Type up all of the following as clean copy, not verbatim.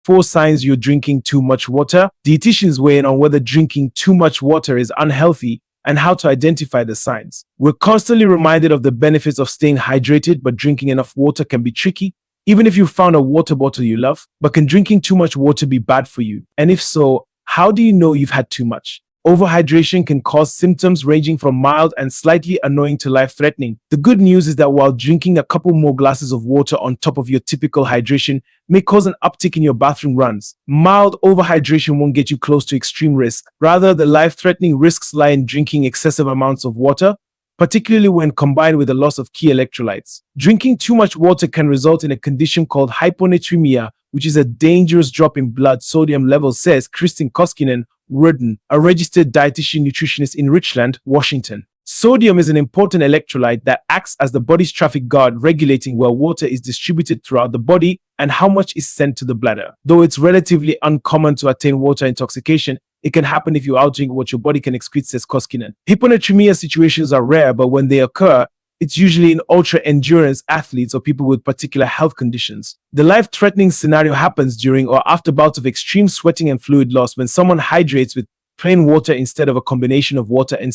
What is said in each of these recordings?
4 signs you're drinking too much water. Dietitians weigh in on whether drinking too much water is unhealthy and how to identify the signs. We're constantly reminded of the benefits of staying hydrated, but drinking enough water can be tricky. Even if you found a water bottle you love, but can drinking too much water be bad for you? And if so, how do you know you've had too much? Overhydration can cause symptoms ranging from mild and slightly annoying to life-threatening. The good news is that while drinking a couple more glasses of water on top of your typical hydration may cause an uptick in your bathroom runs, mild overhydration won't get you close to extreme risk. Rather, the life-threatening risks lie in drinking excessive amounts of water, particularly when combined with the loss of key electrolytes. Drinking too much water can result in a condition called hyponatremia, which is a dangerous drop in blood sodium levels, says Kristin Koskinen, a registered dietitian nutritionist in Richland, Washington. Sodium is an important electrolyte that acts as the body's traffic guard, regulating where water is distributed throughout the body and how much is sent to the bladder. Though it's relatively uncommon to attain water intoxication, it can happen if you outdrink what your body can excrete, says Koskinen. Hyponatremia situations are rare, but when they occur, it's usually in ultra-endurance athletes or people with particular health conditions. The life-threatening scenario happens during or after bouts of extreme sweating and fluid loss when someone hydrates with plain water instead of a combination of water and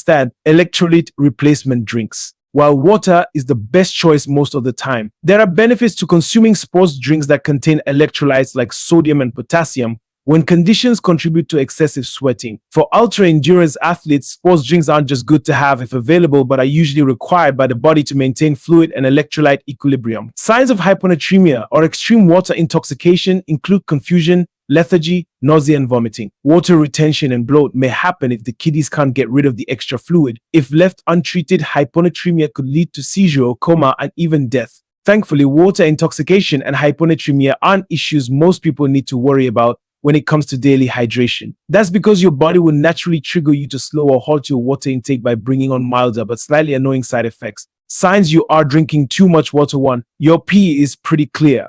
electrolyte replacement drinks. While water is the best choice most of the time, there are benefits to consuming sports drinks that contain electrolytes like sodium and potassium when conditions contribute to excessive sweating. For ultra-endurance athletes, sports drinks aren't just good to have if available, but are usually required by the body to maintain fluid and electrolyte equilibrium. Signs of hyponatremia or extreme water intoxication include confusion, lethargy, nausea, and vomiting. Water retention and bloat may happen if the kidneys can't get rid of the extra fluid. If left untreated, hyponatremia could lead to seizure, coma, and even death. Thankfully, water intoxication and hyponatremia aren't issues most people need to worry about when it comes to daily hydration. That's because your body will naturally trigger you to slow or halt your water intake by bringing on milder but slightly annoying side effects. Signs you are drinking too much water. 1. Your pee is pretty clear.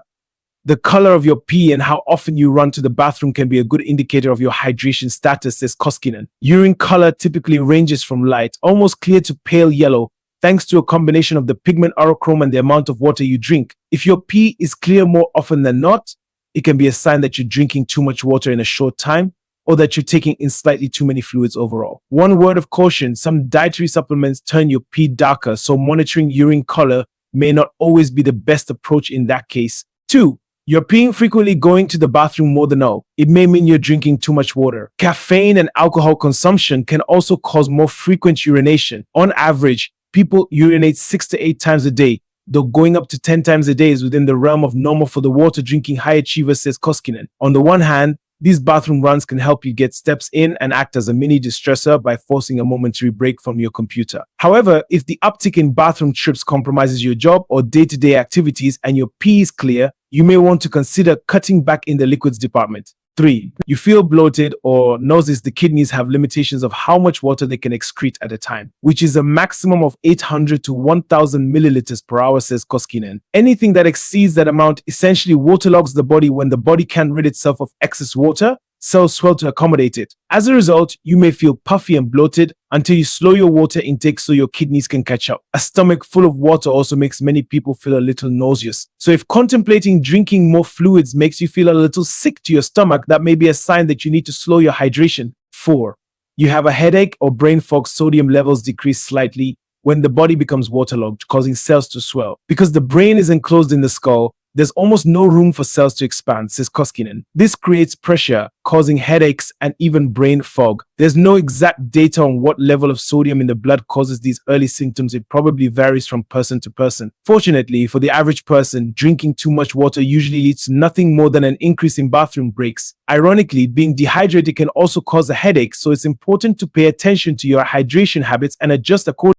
The color of your pee and how often you run to the bathroom can be a good indicator of your hydration status, says Koskinen. Urine color typically ranges from light, almost clear to pale yellow, thanks to a combination of the pigment orochrome and the amount of water you drink. If your pee is clear more often than not, it can be a sign that you're drinking too much water in a short time or that you're taking in slightly too many fluids overall. One word of caution, some dietary supplements turn your pee darker, so monitoring urine color may not always be the best approach in that case. 2. You're peeing frequently, going to the bathroom more than now. It may mean you're drinking too much water. Caffeine and alcohol consumption can also cause more frequent urination. On average, people urinate 6 to 8 times a day, though going up to 10 times a day is within the realm of normal for the water-drinking high achiever, says Koskinen. On the one hand, these bathroom runs can help you get steps in and act as a mini distressor by forcing a momentary break from your computer. However, if the uptick in bathroom trips compromises your job or day-to-day activities and your pee is clear, you may want to consider cutting back in the liquids department. 3. You feel bloated or notice the kidneys have limitations of how much water they can excrete at a time, which is a maximum of 800 to 1000 milliliters per hour, says Koskinen. Anything that exceeds that amount essentially waterlogs the body. When the body can't rid itself of excess water, cells swell to accommodate it. As a result, you may feel puffy and bloated until you slow your water intake so your kidneys can catch up. A stomach full of water also makes many people feel a little nauseous. So if contemplating drinking more fluids makes you feel a little sick to your stomach, that may be a sign that you need to slow your hydration. 4. You have a headache or brain fog. Sodium levels decrease slightly when the body becomes waterlogged, causing cells to swell. Because the brain is enclosed in the skull, there's almost no room for cells to expand, says Koskinen. This creates pressure, causing headaches and even brain fog. There's no exact data on what level of sodium in the blood causes these early symptoms. It probably varies from person to person. Fortunately, for the average person, drinking too much water usually leads to nothing more than an increase in bathroom breaks. Ironically, being dehydrated can also cause a headache, so it's important to pay attention to your hydration habits and adjust accordingly.